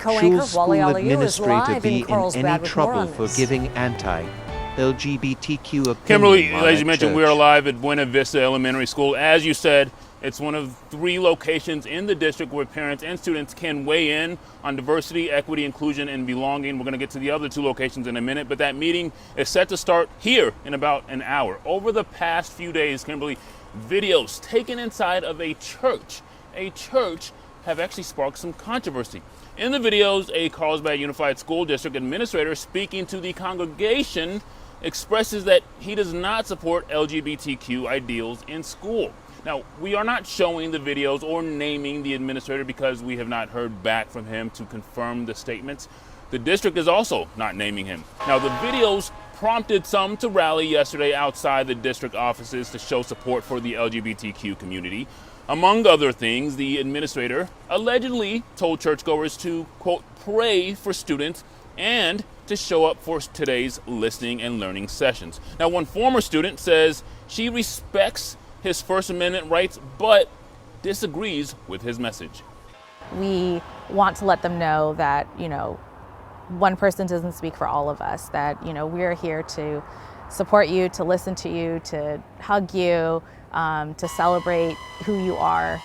Co-anchor School Wale Aliyu is administrator live be in in Carlsbad any with more trouble on for this. giving anti-LGBTQ opinion Kimberly, while as at you mentioned, we church? are live at Buena Vista Elementary School. As you said, it's one of 3 locations in the district where parents and students can weigh in on diversity, equity, inclusion, and belonging. We're going to get to the other 2 locations in a minute, but that meeting is set to start here in about an hour. Over the past few days, Kimberly, videos taken inside of a church have actually sparked some controversy. In the videos, a Carlsbad Unified School District administrator speaking to the congregation expresses that he does not support LGBTQ ideals in school. Now, we are not showing the videos or naming the administrator because we have not heard back from him to confirm the statements. The district is also not naming him. Now, the videos prompted some to rally yesterday outside the district offices to show support for the LGBTQ community. Among other things, the administrator allegedly told churchgoers to, quote, pray for students and to show up for today's listening and learning sessions. Now, one former student says she respects his First Amendment rights, but disagrees with his message. We want to let them know that, one person doesn't speak for all of us, that, we're here to support you, to listen to you, to hug you, to celebrate who you are.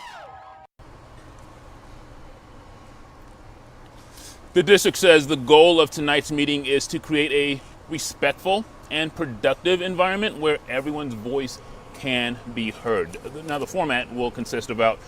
The district says the goal of tonight's meeting is to create a respectful and productive environment where everyone's voice can be heard. Now, the format will consist of about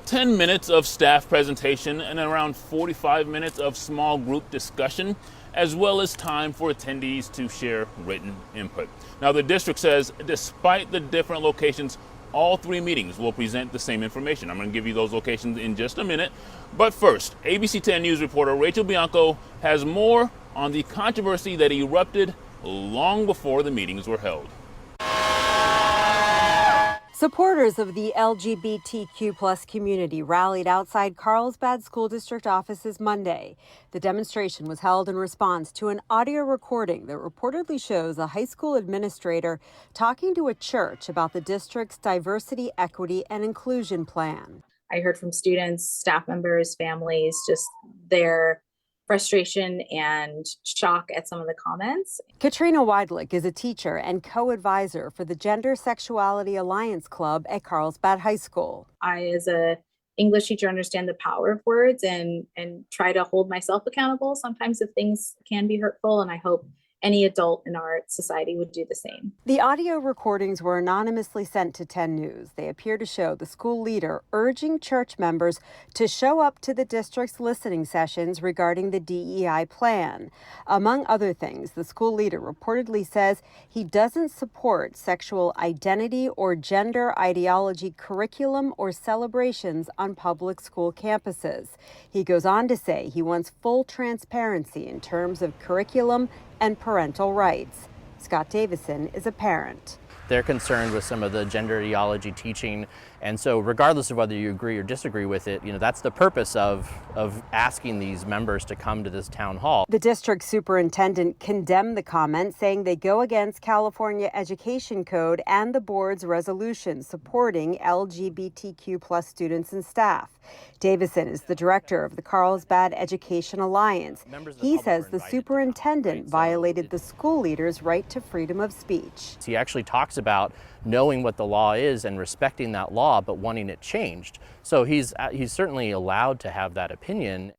10 minutes of staff presentation and around 45 minutes of small group discussion, as well as time for attendees to share written input. Now, the district says despite the different locations, all 3 meetings will present the same information. I'm going to give you those locations in just a minute. But first, ABC 10 News reporter Rachel Bianco has more on the controversy that erupted long before the meetings were held. Supporters of the LGBTQ+ community rallied outside Carlsbad School District offices Monday. The demonstration was held in response to an audio recording that reportedly shows a high school administrator talking to a church about the district's diversity, equity, and inclusion plan. I heard from students, staff members, families, just their frustration and shock at some of the comments. Katrina Weidlich is a teacher and co-advisor for the Gender Sexuality Alliance Club at Carlsbad High School. I, as a English teacher, understand the power of words and try to hold myself accountable sometimes if things can be hurtful, and I hope any adult in our society would do the same. The audio recordings were anonymously sent to 10 News. They appear to show the school leader urging church members to show up to the district's listening sessions regarding the DEI plan. Among other things, the school leader reportedly says he doesn't support sexual identity or gender ideology curriculum or celebrations on public school campuses. He goes on to say he wants full transparency in terms of curriculum and parental rights. Scott Davison is a parent. They're concerned with some of the gender ideology teaching, and so regardless of whether you agree or disagree with it, that's the purpose of asking these members to come to this town hall. The district superintendent condemned the comments, saying they go against California Education Code and the board's resolution supporting LGBTQ+ students and staff. Davison is the director of the Carlsbad Education Alliance. He says the superintendent violated the school leader's right to freedom of speech. He actually talks about knowing what the law is and respecting that law, but wanting it changed. So he's certainly allowed to have that opinion.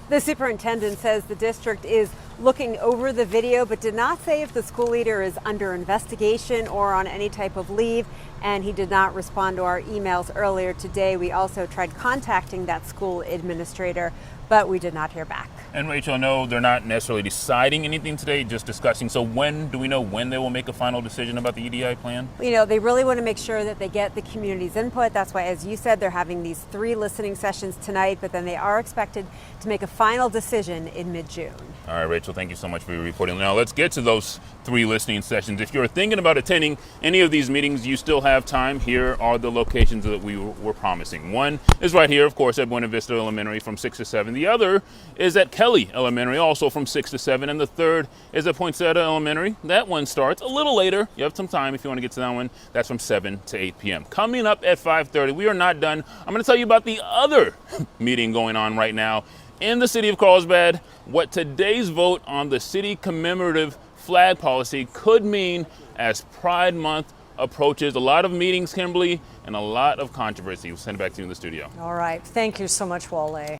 The superintendent says the district is looking over the video, but did not say if the school leader is under investigation or on any type of leave, and he did not respond to our emails earlier today. We also tried contacting that school administrator, but we did not hear back. And Rachel, I know they're not necessarily deciding anything today, just discussing. So do we know when they will make a final decision about the EDI plan? They really want to make sure that they get the community's input. That's why, as you said, they're having these 3 listening sessions tonight, but then they are expected to make a final decision in mid-June. All right, Rachel. Rachel, thank you so much for your reporting. Now let's get to those 3 listening sessions. If you're thinking about attending any of these meetings, you still have time. Here are the locations that we were promising. One is right here, of course, at Buena Vista Elementary from 6 to 7. The other is at Kelly Elementary, also from 6 to 7. And the third is at Poinsettia Elementary. That one starts a little later. You have some time if you want to get to that one. That's from 7 to 8 p.m. Coming up at 5:30, we are not done. I'm going to tell you about the other meeting going on right now in the city of Carlsbad, what today's vote on the city commemorative flag policy could mean as Pride Month approaches. A lot of meetings, Kimberly, and a lot of controversy. We'll send it back to you in the studio. All right. Thank you so much, Wale.